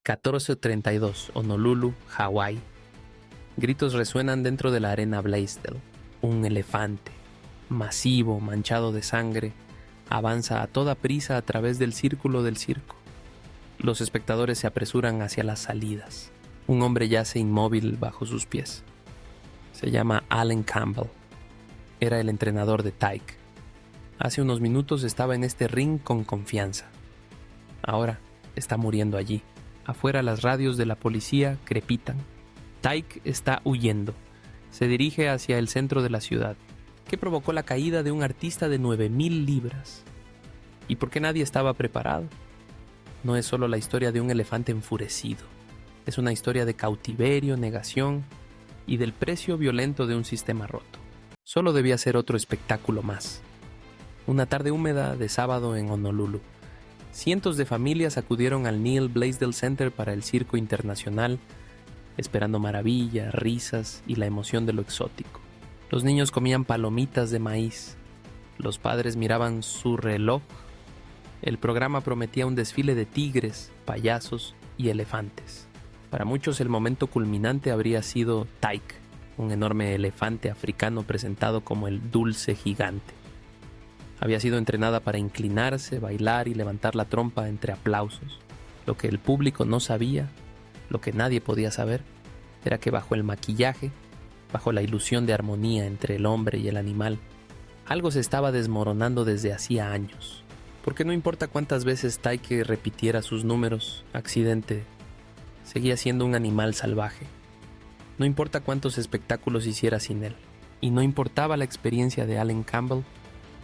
14:32, Honolulu, Hawái. Gritos resuenan dentro de la arena Blaisdell. Un elefante, masivo, manchado de sangre, avanza a toda prisa a través del círculo del circo. Los espectadores se apresuran hacia las salidas. Un hombre yace inmóvil bajo sus pies. Se llama Alan Campbell. Era el entrenador de Tyke. Hace unos minutos estaba en este ring con confianza. Ahora está muriendo allí. Afuera las radios de la policía crepitan. Tyke está huyendo. Se dirige hacia el centro de la ciudad. ¿Qué provocó la caída de un artista de 9,000 libras? ¿Y por qué nadie estaba preparado? No es solo la historia de un elefante enfurecido. Es una historia de cautiverio, negación y del precio violento de un sistema roto. Solo debía ser otro espectáculo más. Una tarde húmeda de sábado en Honolulu. Cientos de familias acudieron al Neil Blaisdell Center para el circo internacional, esperando maravilla, risas y la emoción de lo exótico. Los niños comían palomitas de maíz. Los padres miraban su reloj. El programa prometía un desfile de tigres, payasos y elefantes. Para muchos el momento culminante habría sido Tyke, un enorme elefante africano presentado como el dulce gigante. Había sido entrenada para inclinarse, bailar y levantar la trompa entre aplausos. Lo que el público no sabía, lo que nadie podía saber, era que bajo el maquillaje, bajo la ilusión de armonía entre el hombre y el animal, algo se estaba desmoronando desde hacía años. Porque no importa cuántas veces Tyke repitiera sus números, accidente, seguía siendo un animal salvaje. No importa cuántos espectáculos hiciera sin él. Y no importaba la experiencia de Alan Campbell,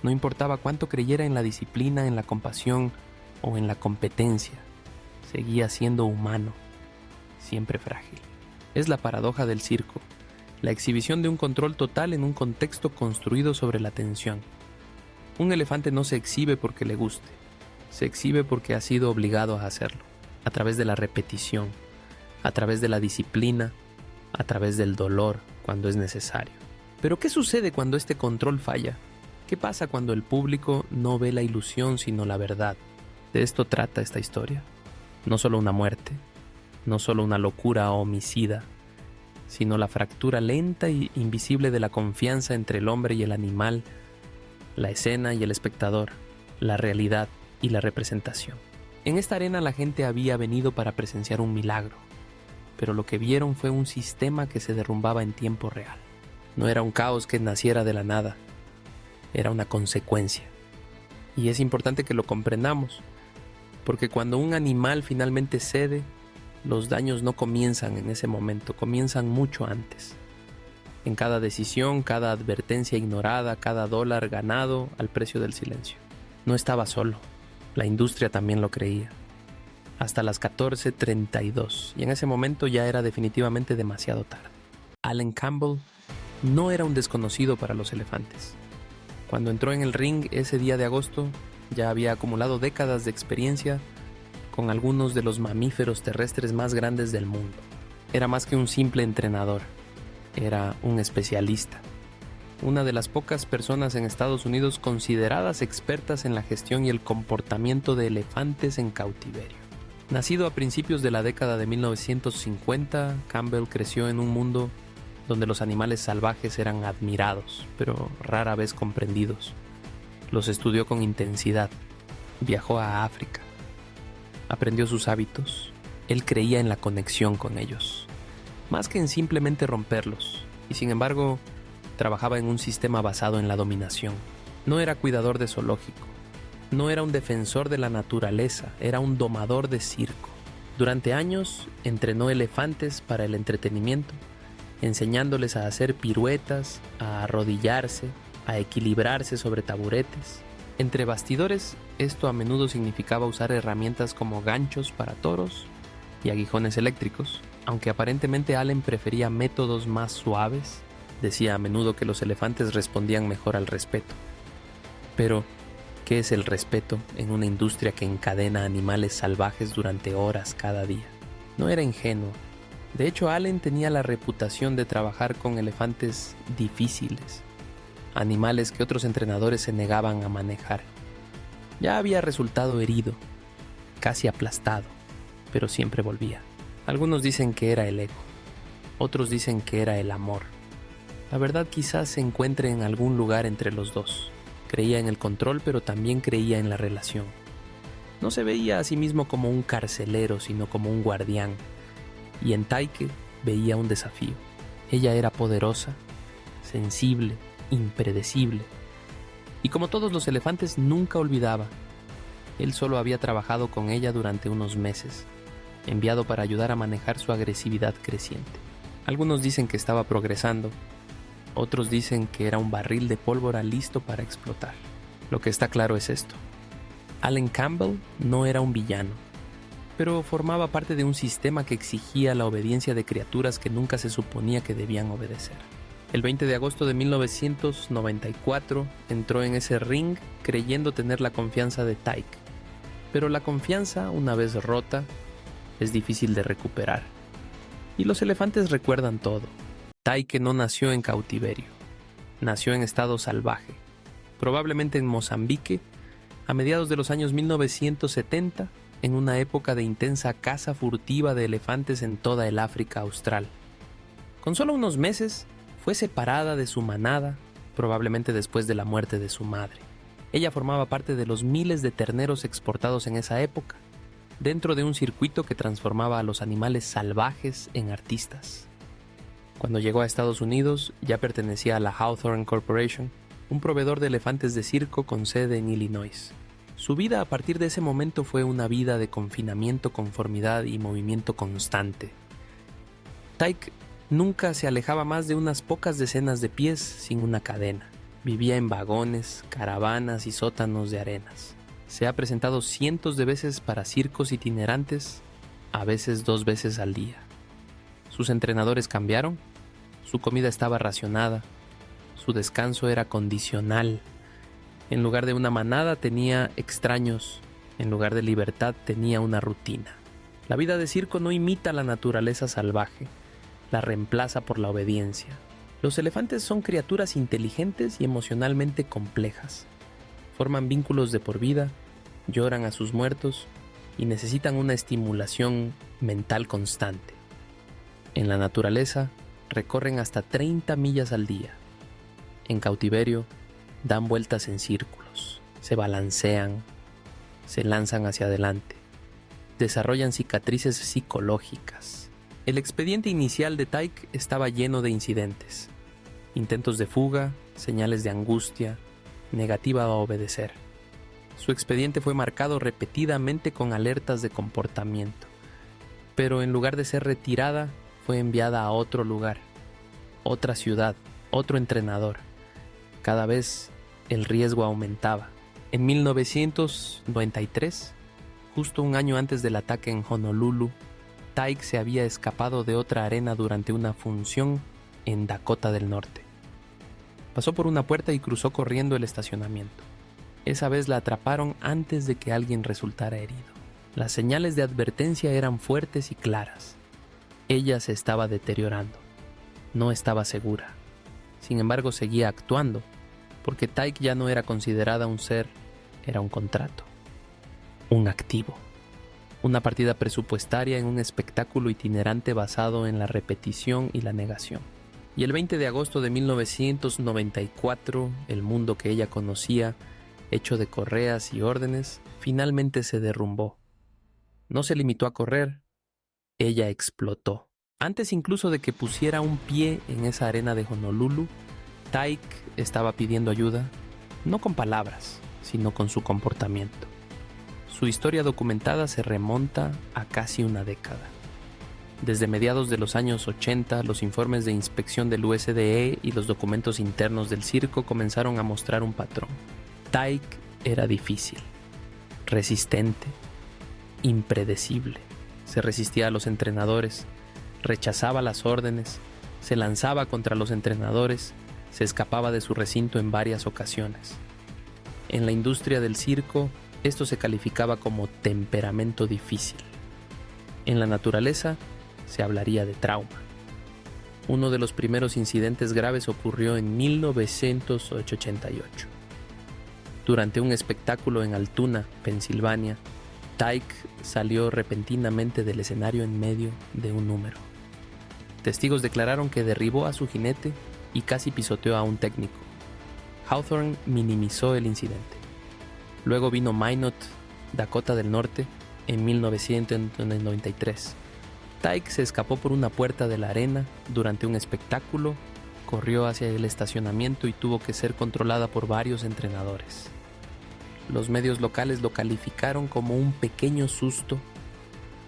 no importaba cuánto creyera en la disciplina, en la compasión o en la competencia. Seguía siendo humano, siempre frágil. Es la paradoja del circo, la exhibición de un control total en un contexto construido sobre la tensión. Un elefante no se exhibe porque le guste, se exhibe porque ha sido obligado a hacerlo, a través de la repetición, a través de la disciplina, a través del dolor cuando es necesario. Pero ¿qué sucede cuando este control falla? ¿Qué pasa cuando el público no ve la ilusión sino la verdad? De esto trata esta historia. No solo una muerte, no solo una locura homicida, sino la fractura lenta e invisible de la confianza entre el hombre y el animal, la escena y el espectador, la realidad y la representación. En esta arena la gente había venido para presenciar un milagro, pero lo que vieron fue un sistema que se derrumbaba en tiempo real. No era un caos que naciera de la nada, era una consecuencia. Y es importante que lo comprendamos, porque cuando un animal finalmente cede, los daños no comienzan en ese momento, comienzan mucho antes. En cada decisión, cada advertencia ignorada, cada dólar ganado al precio del silencio. No estaba solo, la industria también lo creía. Hasta las 14:32, y en ese momento ya era definitivamente demasiado tarde. Alan Campbell no era un desconocido para los elefantes. Cuando entró en el ring ese día de agosto, ya había acumulado décadas de experiencia con algunos de los mamíferos terrestres más grandes del mundo. Era más que un simple entrenador, era un especialista. Una de las pocas personas en Estados Unidos consideradas expertas en la gestión y el comportamiento de elefantes en cautiverio. Nacido a principios de la década de 1950, Campbell creció en un mundo donde los animales salvajes eran admirados, pero rara vez comprendidos. Los estudió con intensidad. Viajó a África. Aprendió sus hábitos. Él creía en la conexión con ellos, más que en simplemente romperlos. Y sin embargo, trabajaba en un sistema basado en la dominación. No era cuidador de zoológico. No era un defensor de la naturaleza. Era un domador de circo. Durante años, entrenó elefantes para el entretenimiento, enseñándoles a hacer piruetas, a arrodillarse, a equilibrarse sobre taburetes. Entre bastidores, esto a menudo significaba usar herramientas como ganchos para toros y aguijones eléctricos. Aunque aparentemente Allen prefería métodos más suaves, decía a menudo que los elefantes respondían mejor al respeto. Pero, ¿qué es el respeto en una industria que encadena animales salvajes durante horas cada día? No era ingenuo. De hecho, Allen tenía la reputación de trabajar con elefantes difíciles, animales que otros entrenadores se negaban a manejar. Ya había resultado herido, casi aplastado, pero siempre volvía. Algunos dicen que era el ego, otros dicen que era el amor. La verdad quizás se encuentre en algún lugar entre los dos. Creía en el control, pero también creía en la relación. No se veía a sí mismo como un carcelero, sino como un guardián. Y en Taike veía un desafío. Ella era poderosa, sensible, impredecible. Y como todos los elefantes, nunca olvidaba. Él solo había trabajado con ella durante unos meses, enviado para ayudar a manejar su agresividad creciente. Algunos dicen que estaba progresando, otros dicen que era un barril de pólvora listo para explotar. Lo que está claro es esto: Alan Campbell no era un villano, pero formaba parte de un sistema que exigía la obediencia de criaturas que nunca se suponía que debían obedecer. El 20 de agosto de 1994 entró en ese ring creyendo tener la confianza de Taike. Pero la confianza, una vez rota, es difícil de recuperar. Y los elefantes recuerdan todo. Taike no nació en cautiverio. Nació en estado salvaje, probablemente en Mozambique, a mediados de los años 1970, en una época de intensa caza furtiva de elefantes en toda el África austral. Con solo unos meses, fue separada de su manada, probablemente después de la muerte de su madre. Ella formaba parte de los miles de terneros exportados en esa época, dentro de un circuito que transformaba a los animales salvajes en artistas. Cuando llegó a Estados Unidos, ya pertenecía a la Hawthorne Corporation, un proveedor de elefantes de circo con sede en Illinois. Su vida a partir de ese momento fue una vida de confinamiento, conformidad y movimiento constante. Taike nunca se alejaba más de unas pocas decenas de pies sin una cadena. Vivía en vagones, caravanas y sótanos de arenas. Se ha presentado cientos de veces para circos itinerantes, a veces 2 veces al día. Sus entrenadores cambiaron, su comida estaba racionada, su descanso era condicional. En lugar de una manada tenía extraños, en lugar de libertad tenía una rutina. La vida de circo no imita la naturaleza salvaje, la reemplaza por la obediencia. Los elefantes son criaturas inteligentes y emocionalmente complejas. Forman vínculos de por vida, lloran a sus muertos y necesitan una estimulación mental constante. En la naturaleza, recorren hasta 30 millas al día. En cautiverio, dan vueltas en círculos, se balancean, se lanzan hacia adelante, desarrollan cicatrices psicológicas. El expediente inicial de Taike estaba lleno de incidentes, intentos de fuga, señales de angustia, negativa a obedecer. Su expediente fue marcado repetidamente con alertas de comportamiento, pero en lugar de ser retirada, fue enviada a otro lugar, otra ciudad, otro entrenador. Cada vez el riesgo aumentaba. En 1993, justo un año antes del ataque en Honolulu, Taike se había escapado de otra arena durante una función en Dakota del Norte. Pasó por una puerta y cruzó corriendo el estacionamiento. Esa vez la atraparon antes de que alguien resultara herido. Las señales de advertencia eran fuertes y claras. Ella se estaba deteriorando. No estaba segura. Sin embargo, seguía actuando, porque Taike ya no era considerada un ser, era un contrato. Un activo. Una partida presupuestaria en un espectáculo itinerante basado en la repetición y la negación. Y el 20 de agosto de 1994, el mundo que ella conocía, hecho de correas y órdenes, finalmente se derrumbó. No se limitó a correr, ella explotó. Antes incluso de que pusiera un pie en esa arena de Honolulu, Taike estaba pidiendo ayuda, no con palabras, sino con su comportamiento. Su historia documentada se remonta a casi una década. Desde mediados de los años 80, los informes de inspección del USDA y los documentos internos del circo comenzaron a mostrar un patrón. Taike era difícil, resistente, impredecible. Se resistía a los entrenadores, rechazaba las órdenes, se lanzaba contra los entrenadores, se escapaba de su recinto en varias ocasiones. En la industria del circo, esto se calificaba como temperamento difícil. En la naturaleza, se hablaría de trauma. Uno de los primeros incidentes graves ocurrió en 1988. Durante un espectáculo en Altoona, Pensilvania, Tyke salió repentinamente del escenario en medio de un número. Testigos declararon que derribó a su jinete y casi pisoteó a un técnico. Hawthorne minimizó el incidente. Luego vino Minot, Dakota del Norte, en 1993. Tyke se escapó por una puerta de la arena durante un espectáculo, corrió hacia el estacionamiento y tuvo que ser controlada por varios entrenadores. Los medios locales lo calificaron como un pequeño susto,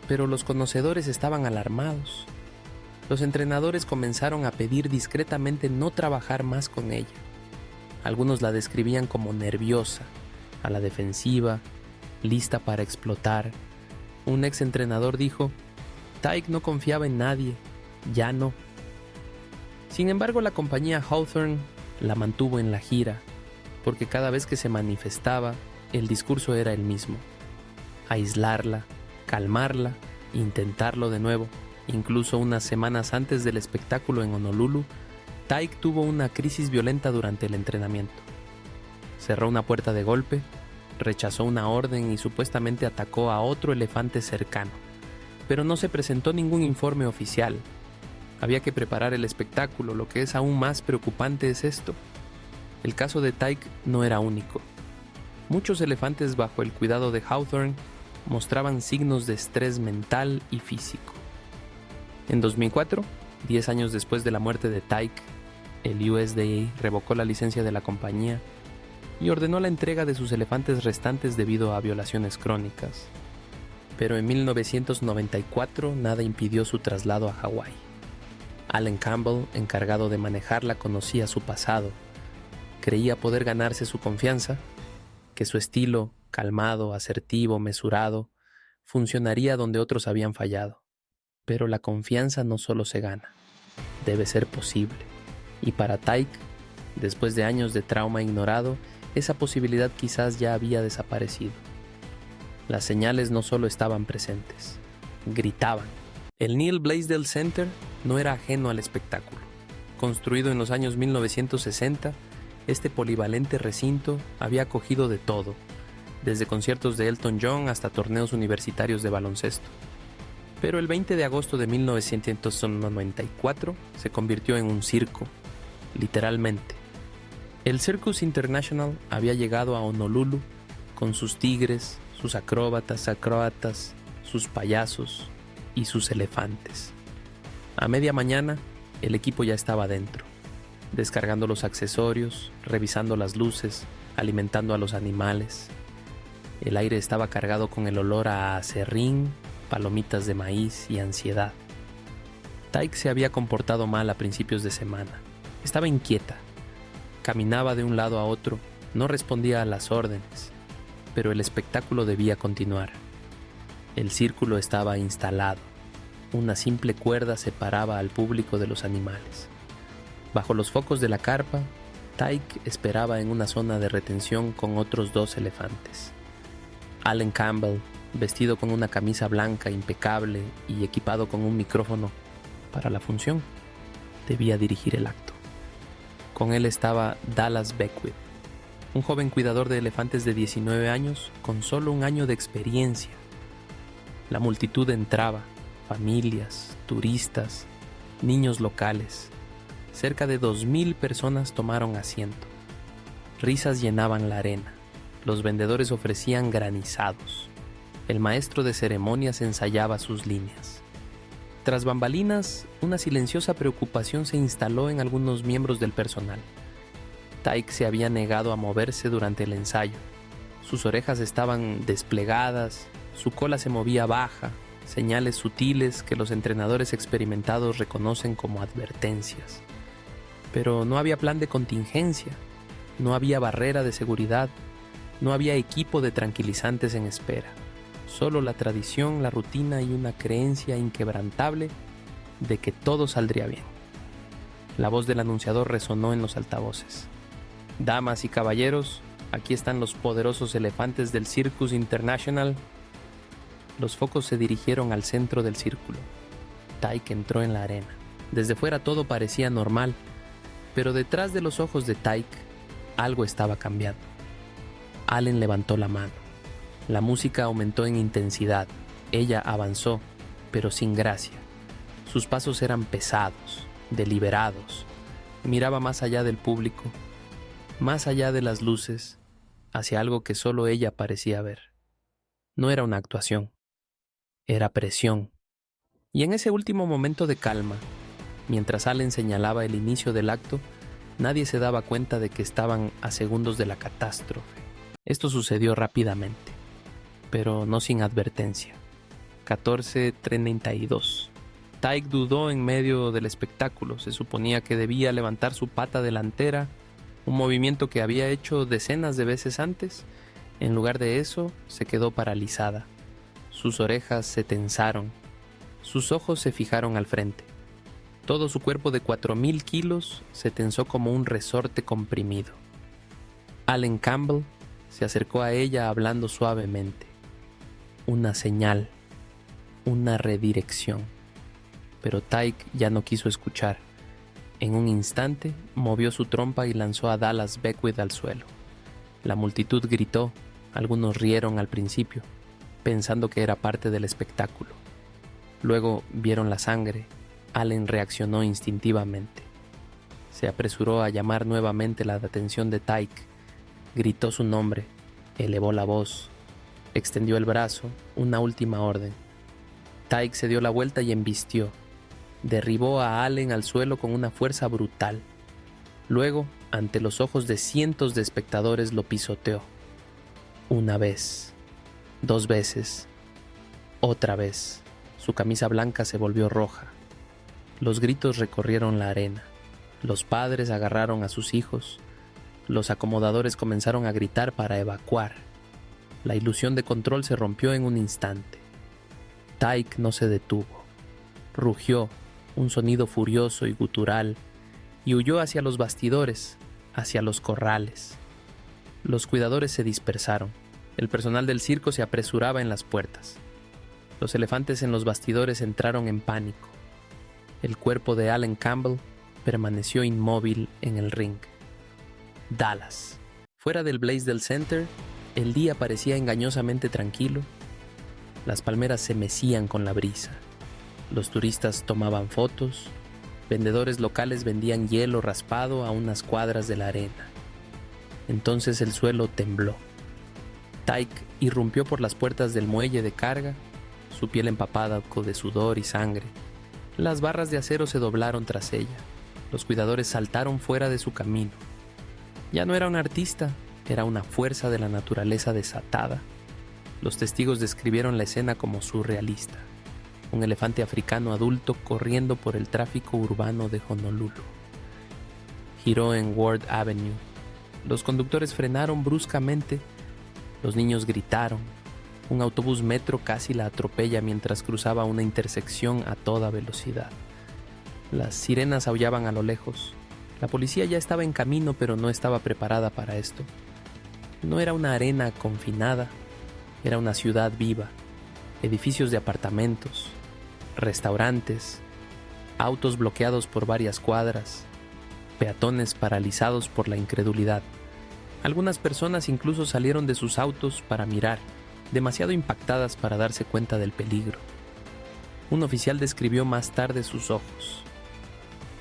pero los conocedores estaban alarmados. Los entrenadores comenzaron a pedir discretamente no trabajar más con ella. Algunos la describían como nerviosa, a la defensiva, lista para explotar. Un ex entrenador dijo: Tyke no confiaba en nadie, ya no. Sin embargo, la compañía Hawthorne la mantuvo en la gira, porque cada vez que se manifestaba, el discurso era el mismo: aislarla, calmarla, intentarlo de nuevo. Incluso unas semanas antes del espectáculo en Honolulu, Tyke tuvo una crisis violenta durante el entrenamiento. Cerró una puerta de golpe, rechazó una orden y supuestamente atacó a otro elefante cercano, pero no se presentó ningún informe oficial. Había que preparar el espectáculo. Lo que es aún más preocupante es esto: el caso de Tyke no era único. Muchos elefantes bajo el cuidado de Hawthorne mostraban signos de estrés mental y físico. En 2004, 10 años después de la muerte de Tyke, el USDA revocó la licencia de la compañía y ordenó la entrega de sus elefantes restantes debido a violaciones crónicas. Pero en 1994 nada impidió su traslado a Hawái. Alan Campbell, encargado de manejarla, conocía su pasado. Creía poder ganarse su confianza, que su estilo, calmado, asertivo, mesurado, funcionaría donde otros habían fallado. Pero la confianza no solo se gana, debe ser posible. Y para Tyke, después de años de trauma ignorado, esa posibilidad quizás ya había desaparecido. Las señales no solo estaban presentes, gritaban. El Neil Blaisdell Center no era ajeno al espectáculo. Construido en los años 1960, este polivalente recinto había acogido de todo, desde conciertos de Elton John hasta torneos universitarios de baloncesto. Pero el 20 de agosto de 1994 se convirtió en un circo, literalmente. El Circus International había llegado a Honolulu con sus tigres, sus acróbatas, sus payasos y sus elefantes. A media mañana, el equipo ya estaba dentro, descargando los accesorios, revisando las luces, alimentando a los animales. El aire estaba cargado con el olor a aserrín, palomitas de maíz y ansiedad. Tyke se había comportado mal a principios de semana. Estaba inquieta. Caminaba de un lado a otro, no respondía a las órdenes, pero el espectáculo debía continuar. El círculo estaba instalado. Una simple cuerda separaba al público de los animales. Bajo los focos de la carpa, Tyke esperaba en una zona de retención con otros 2 elefantes. Alan Campbell, vestido con una camisa blanca impecable y equipado con un micrófono para la función, debía dirigir el acto. Con él estaba Dallas Beckwith, un joven cuidador de elefantes de 19 años con solo un año de experiencia. La multitud entraba, familias, turistas, niños locales. Cerca de 2,000 personas tomaron asiento. Risas llenaban la arena. Los vendedores ofrecían granizados. El maestro de ceremonias ensayaba sus líneas. Tras bambalinas, una silenciosa preocupación se instaló en algunos miembros del personal. Tyke se había negado a moverse durante el ensayo. Sus orejas estaban desplegadas, su cola se movía baja, señales sutiles que los entrenadores experimentados reconocen como advertencias. Pero no había plan de contingencia, no había barrera de seguridad, no había equipo de tranquilizantes en espera. Solo la tradición, la rutina y una creencia inquebrantable de que todo saldría bien. La voz del anunciador resonó en los altavoces. Damas y caballeros, aquí están los poderosos elefantes del Circus International. Los focos se dirigieron al centro del círculo. Tyke entró en la arena. Desde fuera todo parecía normal, pero detrás de los ojos de Tyke, algo estaba cambiando. Allen levantó la mano. La música aumentó en intensidad. Ella avanzó, pero sin gracia. Sus pasos eran pesados, deliberados. Miraba más allá del público, más allá de las luces, hacia algo que solo ella parecía ver. No era una actuación, era presión. Y en ese último momento de calma, mientras Allen señalaba el inicio del acto, nadie se daba cuenta de que estaban a segundos de la catástrofe. Esto sucedió rápidamente, pero no sin advertencia. 14:32. Tyke dudó en medio del espectáculo. Se suponía que debía levantar su pata delantera, un movimiento que había hecho decenas de veces antes. En lugar de eso, se quedó paralizada. Sus orejas se tensaron. Sus ojos se fijaron al frente. Todo su cuerpo de 4,000 kilos se tensó como un resorte comprimido. Allen Campbell se acercó a ella hablando suavemente. Una señal, una redirección. Pero Tyke ya no quiso escuchar. En un instante, movió su trompa y lanzó a Dallas Beckwith al suelo. La multitud gritó, algunos rieron al principio, pensando que era parte del espectáculo. Luego vieron la sangre. Allen reaccionó instintivamente. Se apresuró a llamar nuevamente la atención de Tyke. Gritó su nombre, elevó la voz, extendió el brazo, una última orden. Tyke se dio la vuelta y embistió. Derribó a Allen al suelo con una fuerza brutal. Luego, ante los ojos de cientos de espectadores, lo pisoteó. Una vez, 2 veces, otra vez. Su camisa blanca se volvió roja. Los gritos recorrieron la arena. Los padres agarraron a sus hijos. Los acomodadores comenzaron a gritar para evacuar. La ilusión de control se rompió en un instante. Tyke no se detuvo. Rugió, un sonido furioso y gutural, y huyó hacia los bastidores, hacia los corrales. Los cuidadores se dispersaron. El personal del circo se apresuraba en las puertas. Los elefantes en los bastidores entraron en pánico. El cuerpo de Allen Campbell permaneció inmóvil en el ring. Dallas. Fuera del Blaisdell Center, el día parecía engañosamente tranquilo. Las palmeras se mecían con la brisa. Los turistas tomaban fotos. Vendedores locales vendían hielo raspado a unas cuadras de la arena. Entonces el suelo tembló. Tyke irrumpió por las puertas del muelle de carga, su piel empapada de sudor y sangre. Las barras de acero se doblaron tras ella. Los cuidadores saltaron fuera de su camino. Ya no era un artista, era una fuerza de la naturaleza desatada. Los testigos describieron la escena como surrealista. Un elefante africano adulto corriendo por el tráfico urbano de Honolulu. Giró en Ward Avenue. Los conductores frenaron bruscamente. Los niños gritaron. Un autobús metro casi la atropella mientras cruzaba una intersección a toda velocidad. Las sirenas aullaban a lo lejos. La policía ya estaba en camino, pero no estaba preparada para esto. No era una arena confinada, era una ciudad viva. Edificios de apartamentos, restaurantes, autos bloqueados por varias cuadras, peatones paralizados por la incredulidad. Algunas personas incluso salieron de sus autos para mirar, demasiado impactadas para darse cuenta del peligro. Un oficial describió más tarde sus ojos.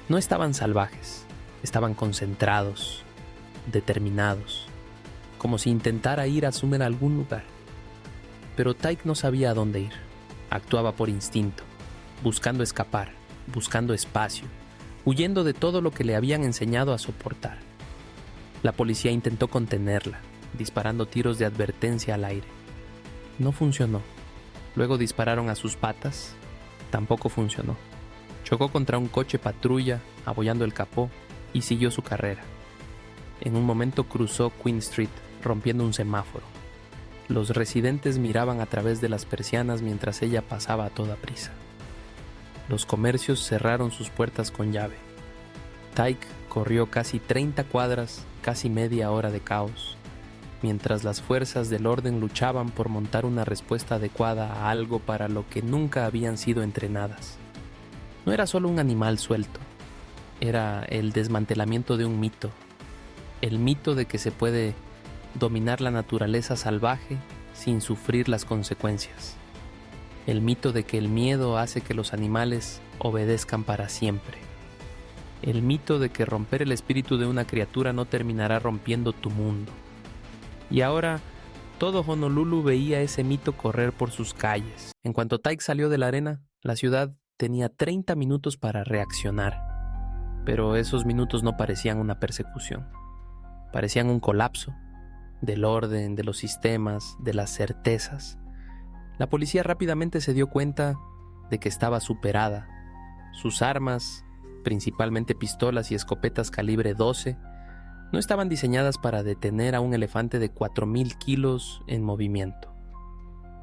No estaban salvajes, estaban concentrados, determinados, como si intentara ir a asumir algún lugar. Pero Tyke no sabía a dónde ir. Actuaba por instinto, buscando escapar, buscando espacio, huyendo de todo lo que le habían enseñado a soportar. La policía intentó contenerla, disparando tiros de advertencia al aire. No funcionó. Luego dispararon a sus patas. Tampoco funcionó. Chocó contra un coche patrulla, abollando el capó, y siguió su carrera. En un momento cruzó Queen Street, rompiendo un semáforo. Los residentes miraban a través de las persianas mientras ella pasaba a toda prisa. Los comercios cerraron sus puertas con llave. Tyke corrió casi 30 cuadras, casi media hora de caos, mientras las fuerzas del orden luchaban por montar una respuesta adecuada a algo para lo que nunca habían sido entrenadas. No era solo un animal suelto, era el desmantelamiento de un mito, el mito de que se puede dominar la naturaleza salvaje sin sufrir las consecuencias. El mito de que el miedo hace que los animales obedezcan para siempre. El mito de que romper el espíritu de una criatura no terminará rompiendo tu mundo. Y ahora, todo Honolulu veía ese mito correr por sus calles. En cuanto Tyke salió de la arena, la ciudad tenía 30 minutos para reaccionar. Pero esos minutos no parecían una persecución. Parecían un colapso del orden, de los sistemas, de las certezas. La policía rápidamente se dio cuenta de que estaba superada. Sus armas, principalmente pistolas y escopetas calibre 12, no estaban diseñadas para detener a un elefante de 4,000 kilos en movimiento.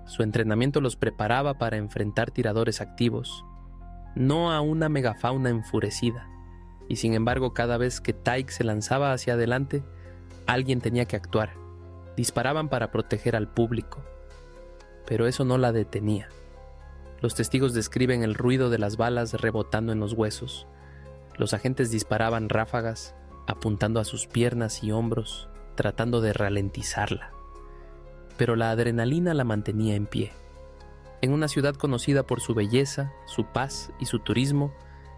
Su entrenamiento los preparaba para enfrentar tiradores activos, no a una megafauna enfurecida. Y sin embargo, cada vez que Tyke se lanzaba hacia adelante, alguien tenía que actuar. Disparaban para proteger al público, pero eso no la detenía. Los testigos describen el ruido de las balas rebotando en los huesos. Los agentes disparaban ráfagas, apuntando a sus piernas y hombros, tratando de ralentizarla. Pero la adrenalina la mantenía en pie. En una ciudad conocida por su belleza, su paz y su turismo,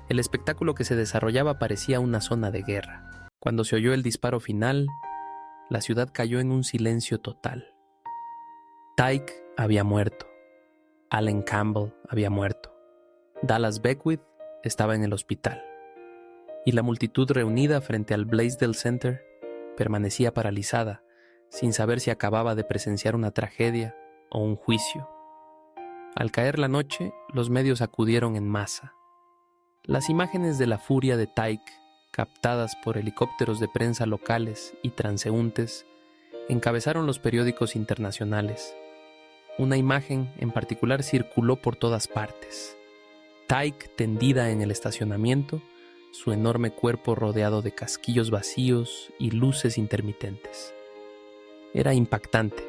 el espectáculo que se desarrollaba parecía una zona de guerra. Cuando se oyó el disparo final, la ciudad cayó en un silencio total. Tyke había muerto. Alan Campbell había muerto. Dallas Beckwith estaba en el hospital. Y la multitud reunida frente al Blaisdell Center permanecía paralizada, sin saber si acababa de presenciar una tragedia o un juicio. Al caer la noche, los medios acudieron en masa. Las imágenes de la furia de Tyke, captadas por helicópteros de prensa locales y transeúntes, encabezaron los periódicos internacionales. Una imagen en particular circuló por todas partes. Tyke tendida en el estacionamiento, su enorme cuerpo rodeado de casquillos vacíos y luces intermitentes. Era impactante,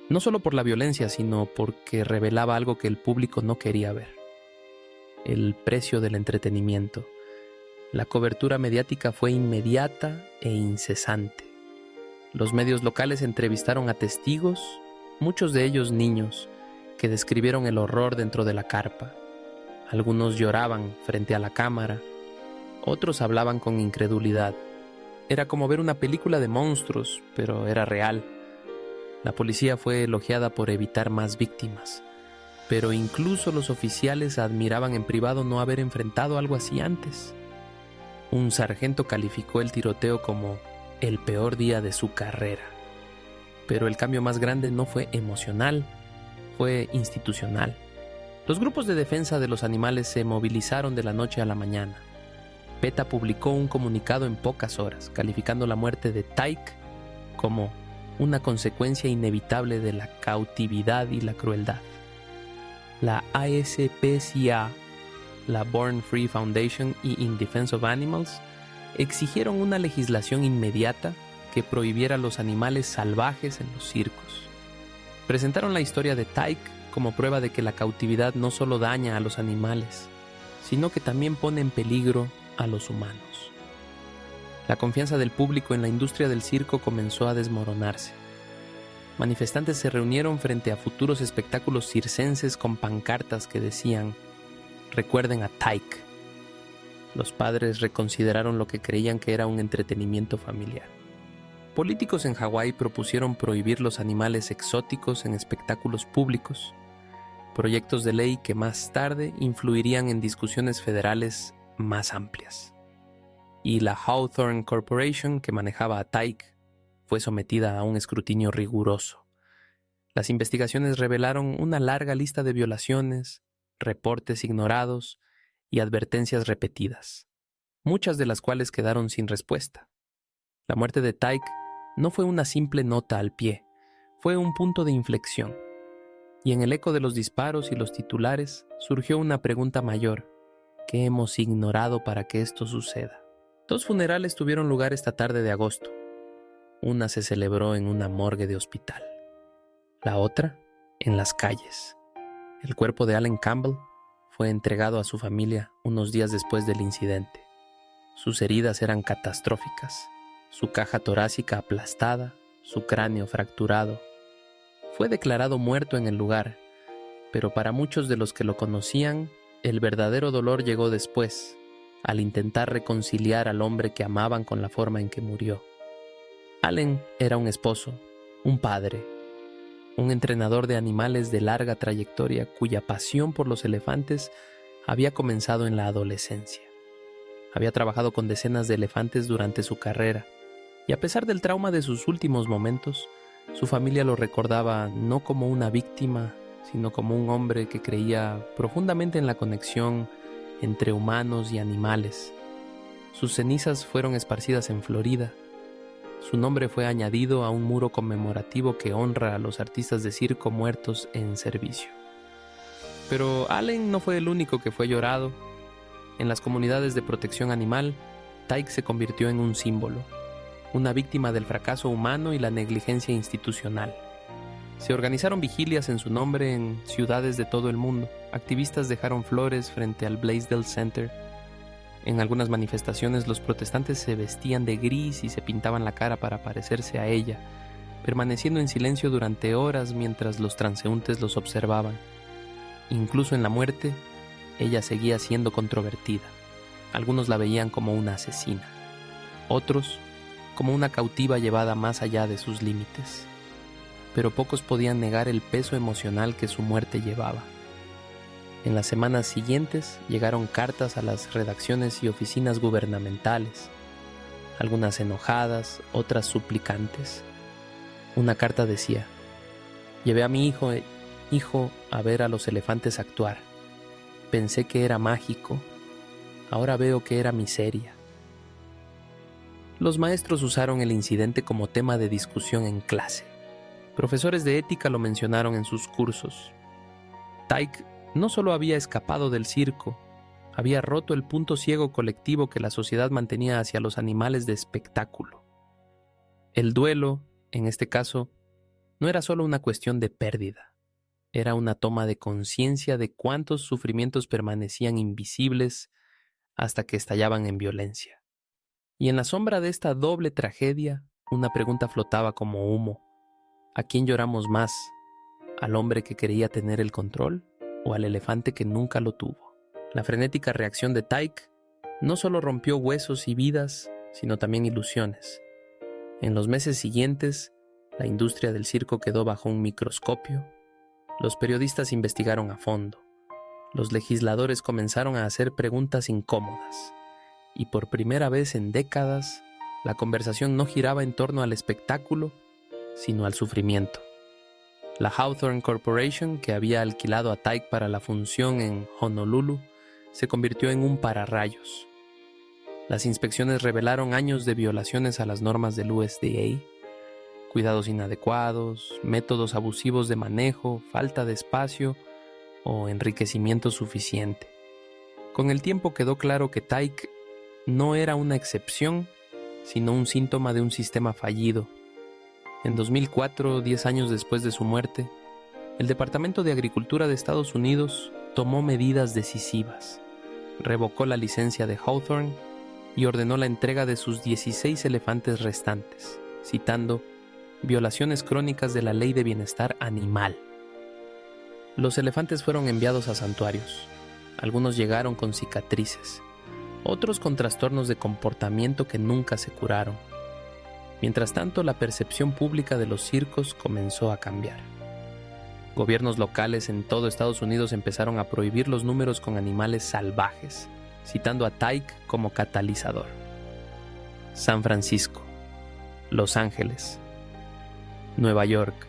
no solo por la violencia, sino porque revelaba algo que el público no quería ver: el precio del entretenimiento. La cobertura mediática fue inmediata e incesante. Los medios locales entrevistaron a testigos, muchos de ellos niños, que describieron el horror dentro de la carpa. Algunos lloraban frente a la cámara, otros hablaban con incredulidad. Era como ver una película de monstruos, pero era real. La policía fue elogiada por evitar más víctimas, pero incluso los oficiales admiraban en privado no haber enfrentado algo así antes. Un sargento calificó el tiroteo como el peor día de su carrera. Pero el cambio más grande no fue emocional, fue institucional. Los grupos de defensa de los animales se movilizaron de la noche a la mañana. PETA publicó un comunicado en pocas horas, calificando la muerte de Tyke como una consecuencia inevitable de la cautividad y la crueldad. La ASPCA, la Born Free Foundation y In Defense of Animals exigieron una legislación inmediata que prohibiera los animales salvajes en los circos. Presentaron la historia de Tyke como prueba de que la cautividad no solo daña a los animales, sino que también pone en peligro a los humanos. La confianza del público en la industria del circo comenzó a desmoronarse. Manifestantes se reunieron frente a futuros espectáculos circenses con pancartas que decían: "Recuerden a Tyke". Los padres reconsideraron lo que creían que era un entretenimiento familiar. Políticos en Hawái propusieron prohibir los animales exóticos en espectáculos públicos, proyectos de ley que más tarde influirían en discusiones federales más amplias. Y la Hawthorne Corporation, que manejaba a Tyke, fue sometida a un escrutinio riguroso. Las investigaciones revelaron una larga lista de violaciones, reportes ignorados y advertencias repetidas, muchas de las cuales quedaron sin respuesta. La muerte de Tyke no fue una simple nota al pie, fue un punto de inflexión. Y en el eco de los disparos y los titulares surgió una pregunta mayor: ¿qué hemos ignorado para que esto suceda? 2 funerales tuvieron lugar esta tarde de agosto. Una se celebró en una morgue de hospital, la otra en las calles. El cuerpo de Alan Campbell fue entregado a su familia unos días después del incidente. Sus heridas eran catastróficas, su caja torácica aplastada, su cráneo fracturado. Fue declarado muerto en el lugar, pero para muchos de los que lo conocían, el verdadero dolor llegó después, al intentar reconciliar al hombre que amaban con la forma en que murió. Allen era un esposo, un padre, un entrenador de animales de larga trayectoria cuya pasión por los elefantes había comenzado en la adolescencia. Había trabajado con decenas de elefantes durante su carrera, y a pesar del trauma de sus últimos momentos, su familia lo recordaba no como una víctima, sino como un hombre que creía profundamente en la conexión entre humanos y animales. Sus cenizas fueron esparcidas en Florida. Su nombre fue añadido a un muro conmemorativo que honra a los artistas de circo muertos en servicio. Pero Allen no fue el único que fue llorado. En las comunidades de protección animal, Tyke se convirtió en un símbolo, una víctima del fracaso humano y la negligencia institucional. Se organizaron vigilias en su nombre en ciudades de todo el mundo. Activistas dejaron flores frente al Blaisdell Center. En algunas manifestaciones los protestantes se vestían de gris y se pintaban la cara para parecerse a ella, permaneciendo en silencio durante horas mientras los transeúntes los observaban. Incluso en la muerte, ella seguía siendo controvertida. Algunos la veían como una asesina, otros como una cautiva llevada más allá de sus límites. Pero pocos podían negar el peso emocional que su muerte llevaba. En las semanas siguientes llegaron cartas a las redacciones y oficinas gubernamentales, algunas enojadas, otras suplicantes. Una carta decía: «Llevé a mi hijo a ver a los elefantes actuar. Pensé que era mágico, ahora veo que era miseria». Los maestros usaron el incidente como tema de discusión en clase. Profesores de ética lo mencionaron en sus cursos. Tyke no solo había escapado del circo, había roto el punto ciego colectivo que la sociedad mantenía hacia los animales de espectáculo. El duelo, en este caso, no era solo una cuestión de pérdida, era una toma de conciencia de cuántos sufrimientos permanecían invisibles hasta que estallaban en violencia. Y en la sombra de esta doble tragedia, una pregunta flotaba como humo. ¿A quién lloramos más? ¿Al hombre que quería tener el control o al elefante que nunca lo tuvo? La frenética reacción de Tyke no solo rompió huesos y vidas, sino también ilusiones. En los meses siguientes, la industria del circo quedó bajo un microscopio. Los periodistas investigaron a fondo. Los legisladores comenzaron a hacer preguntas incómodas. Y por primera vez en décadas, la conversación no giraba en torno al espectáculo, sino al sufrimiento. La Hawthorne Corporation, que había alquilado a Tyke para la función en Honolulu, se convirtió en un pararrayos. Las inspecciones revelaron años de violaciones a las normas del USDA, cuidados inadecuados, métodos abusivos de manejo, falta de espacio o enriquecimiento suficiente. Con el tiempo quedó claro que Tyke no era una excepción, sino un síntoma de un sistema fallido. En 2004, 10 años después de su muerte, el Departamento de Agricultura de Estados Unidos tomó medidas decisivas. Revocó la licencia de Hawthorne y ordenó la entrega de sus 16 elefantes restantes, citando violaciones crónicas de la Ley de Bienestar Animal. Los elefantes fueron enviados a santuarios. Algunos llegaron con cicatrices, otros con trastornos de comportamiento que nunca se curaron. Mientras tanto, la percepción pública de los circos comenzó a cambiar. Gobiernos locales en todo Estados Unidos empezaron a prohibir los números con animales salvajes, citando a Tyke como catalizador. San Francisco, Los Ángeles, Nueva York.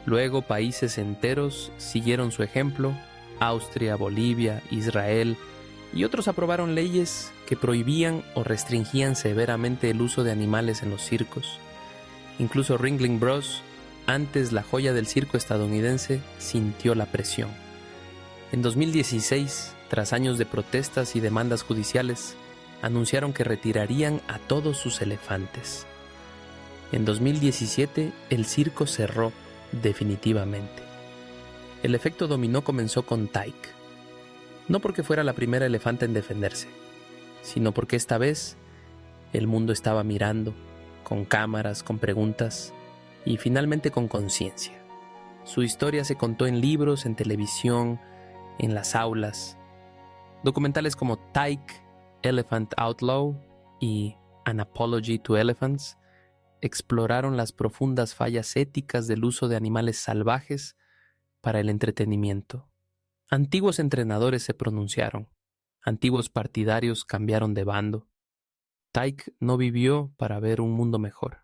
Luego países enteros siguieron su ejemplo: Austria, Bolivia, Israel, y otros aprobaron leyes que prohibían o restringían severamente el uso de animales en los circos. Incluso Ringling Bros., antes la joya del circo estadounidense, sintió la presión. En 2016, tras años de protestas y demandas judiciales, anunciaron que retirarían a todos sus elefantes. En 2017, el circo cerró definitivamente. El efecto dominó comenzó con Tyke. No porque fuera la primera elefanta en defenderse, sino porque esta vez el mundo estaba mirando, con cámaras, con preguntas y finalmente con conciencia. Su historia se contó en libros, en televisión, en las aulas. Documentales como Tyke, Elephant Outlaw y An Apology to Elephants exploraron las profundas fallas éticas del uso de animales salvajes para el entretenimiento. Antiguos entrenadores se pronunciaron. Antiguos partidarios cambiaron de bando. Tyke no vivió para ver un mundo mejor,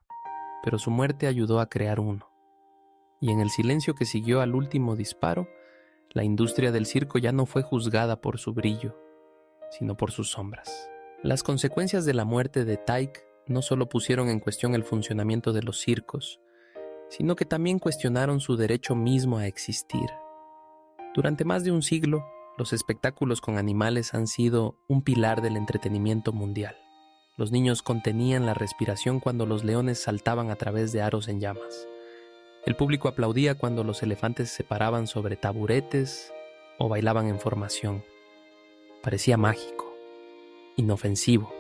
pero su muerte ayudó a crear uno. Y en el silencio que siguió al último disparo, la industria del circo ya no fue juzgada por su brillo, sino por sus sombras. Las consecuencias de la muerte de Tyke no solo pusieron en cuestión el funcionamiento de los circos, sino que también cuestionaron su derecho mismo a existir. Durante más de un siglo, los espectáculos con animales han sido un pilar del entretenimiento mundial. Los niños contenían la respiración cuando los leones saltaban a través de aros en llamas. El público aplaudía cuando los elefantes se paraban sobre taburetes o bailaban en formación. Parecía mágico, inofensivo,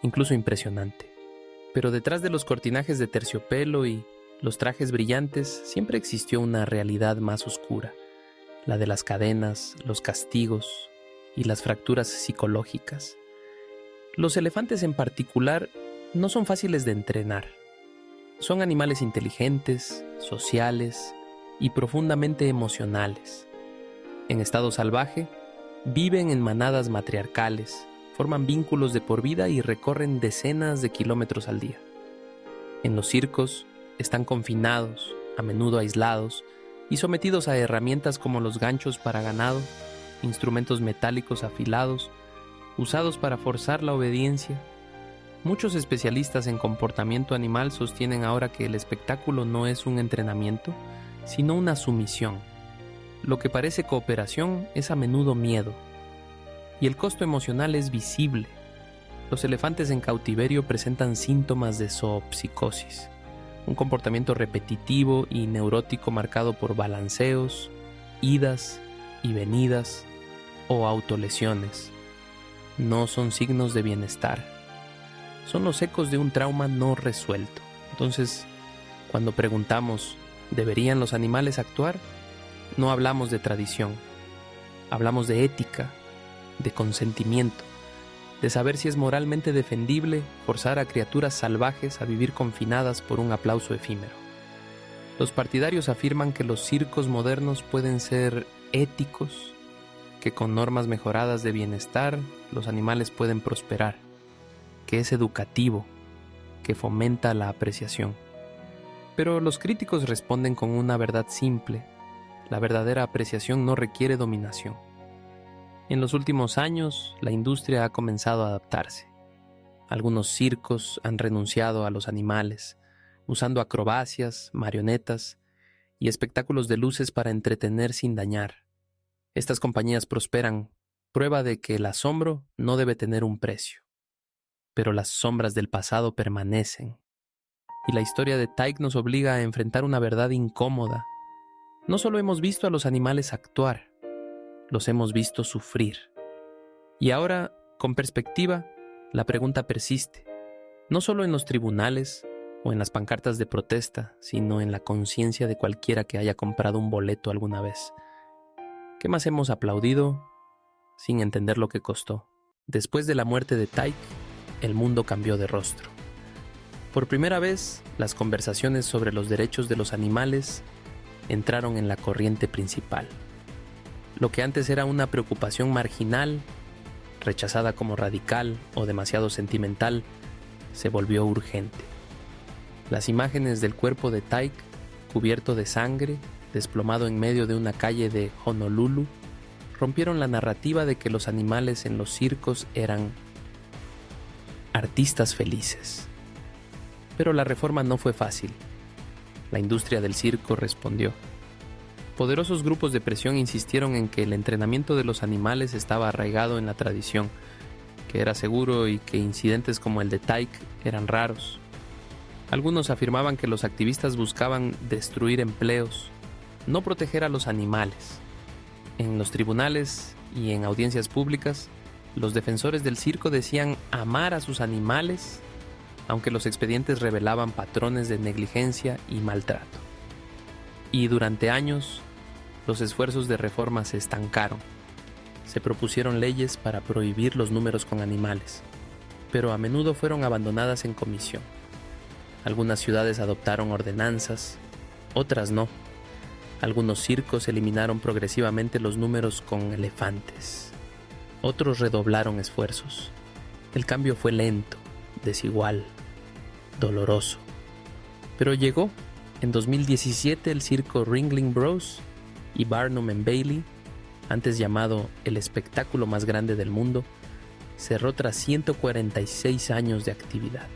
incluso impresionante. Pero detrás de los cortinajes de terciopelo y los trajes brillantes siempre existió una realidad más oscura, la de las cadenas, los castigos y las fracturas psicológicas. Los elefantes en particular no son fáciles de entrenar. Son animales inteligentes, sociales y profundamente emocionales. En estado salvaje, viven en manadas matriarcales, forman vínculos de por vida y recorren decenas de kilómetros al día. En los circos están confinados, a menudo aislados, y sometidos a herramientas como los ganchos para ganado, instrumentos metálicos afilados, usados para forzar la obediencia. Muchos especialistas en comportamiento animal sostienen ahora que el espectáculo no es un entrenamiento, sino una sumisión. Lo que parece cooperación es a menudo miedo. Y el costo emocional es visible. Los elefantes en cautiverio presentan síntomas de zoopsicosis, un comportamiento repetitivo y neurótico marcado por balanceos, idas y venidas o autolesiones. No son signos de bienestar. Son los ecos de un trauma no resuelto. Entonces, cuando preguntamos, ¿deberían los animales actuar? No hablamos de tradición. Hablamos de ética, de consentimiento, de saber si es moralmente defendible forzar a criaturas salvajes a vivir confinadas por un aplauso efímero. Los partidarios afirman que los circos modernos pueden ser éticos, que con normas mejoradas de bienestar los animales pueden prosperar, que es educativo, que fomenta la apreciación. Pero los críticos responden con una verdad simple: la verdadera apreciación no requiere dominación. En los últimos años, la industria ha comenzado a adaptarse. Algunos circos han renunciado a los animales, usando acrobacias, marionetas y espectáculos de luces para entretener sin dañar. Estas compañías prosperan, prueba de que el asombro no debe tener un precio. Pero las sombras del pasado permanecen. Y la historia de Tyke nos obliga a enfrentar una verdad incómoda. No solo hemos visto a los animales actuar, los hemos visto sufrir. Y ahora, con perspectiva, la pregunta persiste, no solo en los tribunales o en las pancartas de protesta, sino en la conciencia de cualquiera que haya comprado un boleto alguna vez. ¿Qué más hemos aplaudido sin entender lo que costó? Después de la muerte de Tyke, el mundo cambió de rostro. Por primera vez, las conversaciones sobre los derechos de los animales entraron en la corriente principal. Lo que antes era una preocupación marginal, rechazada como radical o demasiado sentimental, se volvió urgente. Las imágenes del cuerpo de Tyke, cubierto de sangre, desplomado en medio de una calle de Honolulu, rompieron la narrativa de que los animales en los circos eran artistas felices. Pero la reforma no fue fácil. La industria del circo respondió. Poderosos grupos de presión insistieron en que el entrenamiento de los animales estaba arraigado en la tradición, que era seguro y que incidentes como el de Tyke eran raros. Algunos afirmaban que los activistas buscaban destruir empleos, no proteger a los animales. En los tribunales y en audiencias públicas, los defensores del circo decían amar a sus animales, aunque los expedientes revelaban patrones de negligencia y maltrato. Y durante años, los esfuerzos de reforma se estancaron. Se propusieron leyes para prohibir los números con animales, pero a menudo fueron abandonadas en comisión. Algunas ciudades adoptaron ordenanzas, otras no. Algunos circos eliminaron progresivamente los números con elefantes. Otros redoblaron esfuerzos. El cambio fue lento, desigual, doloroso. Pero llegó. En 2017 el circo Ringling Bros. Y Barnum and Bailey, antes llamado el espectáculo más grande del mundo, cerró tras 146 años de actividad.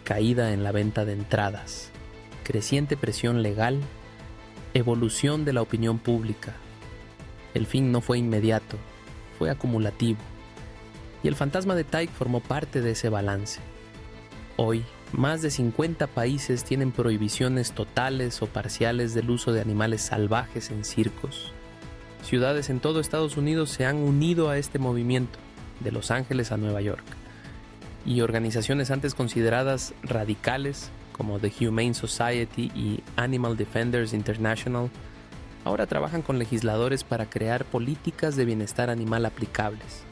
Caída en la venta de entradas, creciente presión legal, evolución de la opinión pública. El fin no fue inmediato, fue acumulativo. Y el fantasma de Tyke formó parte de ese balance. Hoy, más de 50 países tienen prohibiciones totales o parciales del uso de animales salvajes en circos. Ciudades en todo Estados Unidos se han unido a este movimiento, de Los Ángeles a Nueva York. Y organizaciones antes consideradas radicales, como The Humane Society y Animal Defenders International, ahora trabajan con legisladores para crear políticas de bienestar animal aplicables.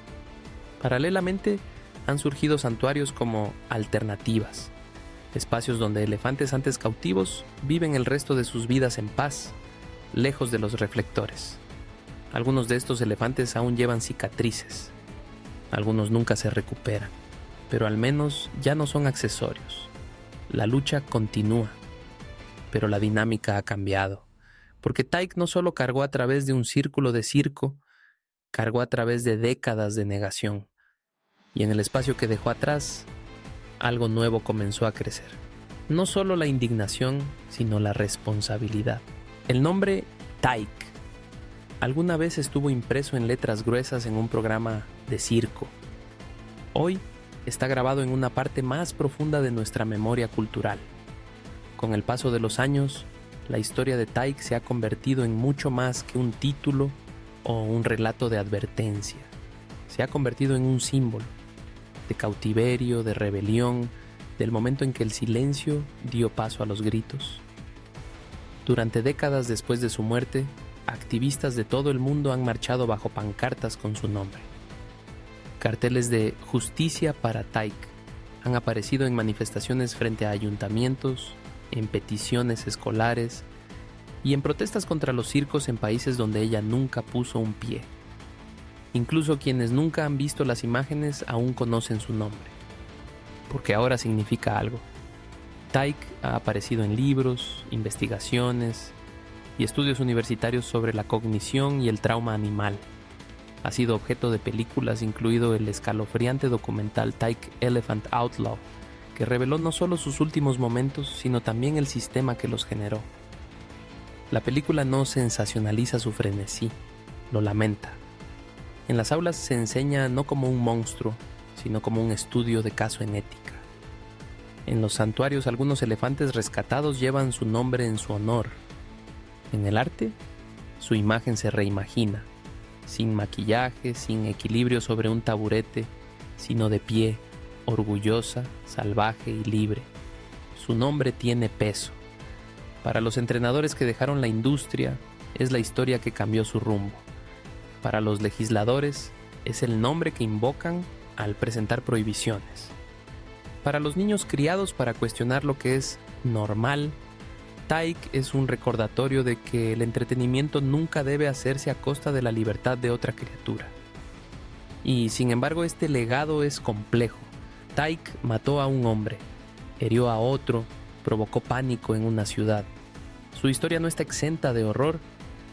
Paralelamente, han surgido santuarios como Alternativas, espacios donde elefantes antes cautivos viven el resto de sus vidas en paz, lejos de los reflectores. Algunos de estos elefantes aún llevan cicatrices, algunos nunca se recuperan, pero al menos ya no son accesorios. La lucha continúa, pero la dinámica ha cambiado, porque Tyke no solo cargó a través de un círculo de circo, cargó a través de décadas de negación, y en el espacio que dejó atrás, algo nuevo comenzó a crecer. No solo la indignación, sino la responsabilidad. El nombre Tyke alguna vez estuvo impreso en letras gruesas en un programa de circo. Hoy está grabado en una parte más profunda de nuestra memoria cultural. Con el paso de los años, la historia de Tyke se ha convertido en mucho más que un título o un relato de advertencia. Se ha convertido en un símbolo de cautiverio, de rebelión, del momento en que el silencio dio paso a los gritos. Durante décadas después de su muerte, activistas de todo el mundo han marchado bajo pancartas con su nombre. Carteles de Justicia para Tyke han aparecido en manifestaciones frente a ayuntamientos, en peticiones escolares y en protestas contra los circos en países donde ella nunca puso un pie. Incluso quienes nunca han visto las imágenes aún conocen su nombre, porque ahora significa algo. Tyke ha aparecido en libros, investigaciones y estudios universitarios sobre la cognición y el trauma animal. Ha sido objeto de películas, incluido el escalofriante documental Tyke Elephant Outlaw, que reveló no solo sus últimos momentos, sino también el sistema que los generó. La película no sensacionaliza su frenesí, lo lamenta. En las aulas se enseña no como un monstruo, sino como un estudio de caso en ética. En los santuarios algunos elefantes rescatados llevan su nombre en su honor. En el arte, su imagen se reimagina, sin maquillaje, sin equilibrio sobre un taburete, sino de pie, orgullosa, salvaje y libre. Su nombre tiene peso. Para los entrenadores que dejaron la industria, es la historia que cambió su rumbo. Para los legisladores, es el nombre que invocan al presentar prohibiciones. Para los niños criados para cuestionar lo que es normal, Tyke es un recordatorio de que el entretenimiento nunca debe hacerse a costa de la libertad de otra criatura. Y sin embargo, este legado es complejo. Tyke mató a un hombre, hirió a otro, provocó pánico en una ciudad. Su historia no está exenta de horror,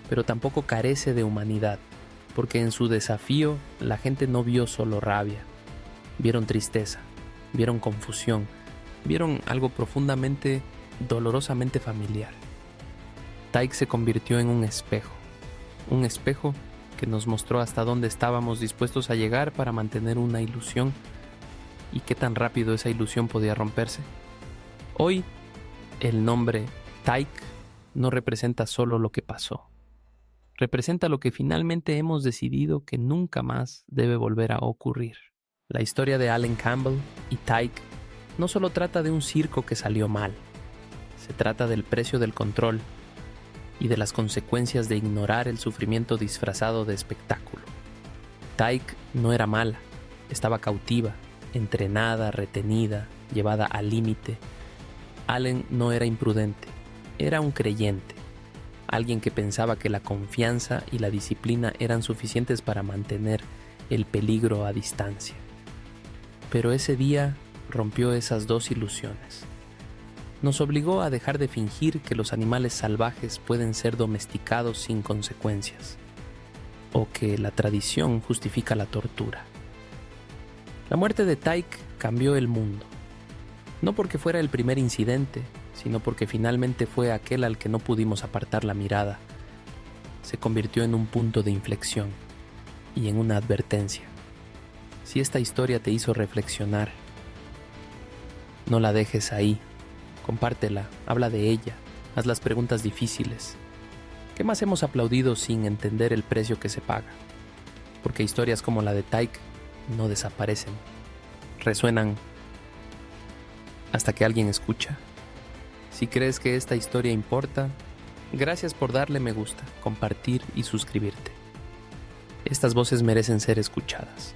pero tampoco carece de humanidad, porque en su desafío la gente no vio solo rabia, vieron tristeza, vieron confusión, vieron algo profundamente, dolorosamente familiar. Tyke se convirtió en un espejo que nos mostró hasta dónde estábamos dispuestos a llegar para mantener una ilusión y qué tan rápido esa ilusión podía romperse. Hoy, el nombre Tyke no representa solo lo que pasó. Representa lo que finalmente hemos decidido que nunca más debe volver a ocurrir. La historia de Alan Campbell y Tyke no solo trata de un circo que salió mal. Se trata del precio del control, y de las consecuencias de ignorar el sufrimiento disfrazado de espectáculo. Tyke no era mala, estaba cautiva, entrenada, retenida, llevada al límite. Allen no era imprudente, era un creyente, alguien que pensaba que la confianza y la disciplina eran suficientes para mantener el peligro a distancia. Pero ese día rompió esas dos ilusiones. Nos obligó a dejar de fingir que los animales salvajes pueden ser domesticados sin consecuencias, o que la tradición justifica la tortura. La muerte de Tyke cambió el mundo, no porque fuera el primer incidente, sino porque finalmente fue aquel al que no pudimos apartar la mirada. Se convirtió en un punto de inflexión y en una advertencia. Si esta historia te hizo reflexionar, no la dejes ahí. Compártela, habla de ella, haz las preguntas difíciles. ¿Qué más hemos aplaudido sin entender el precio que se paga? Porque historias como la de Tyke no desaparecen, resuenan hasta que alguien escucha. Si crees que esta historia importa, gracias por darle me gusta, compartir y suscribirte. Estas voces merecen ser escuchadas.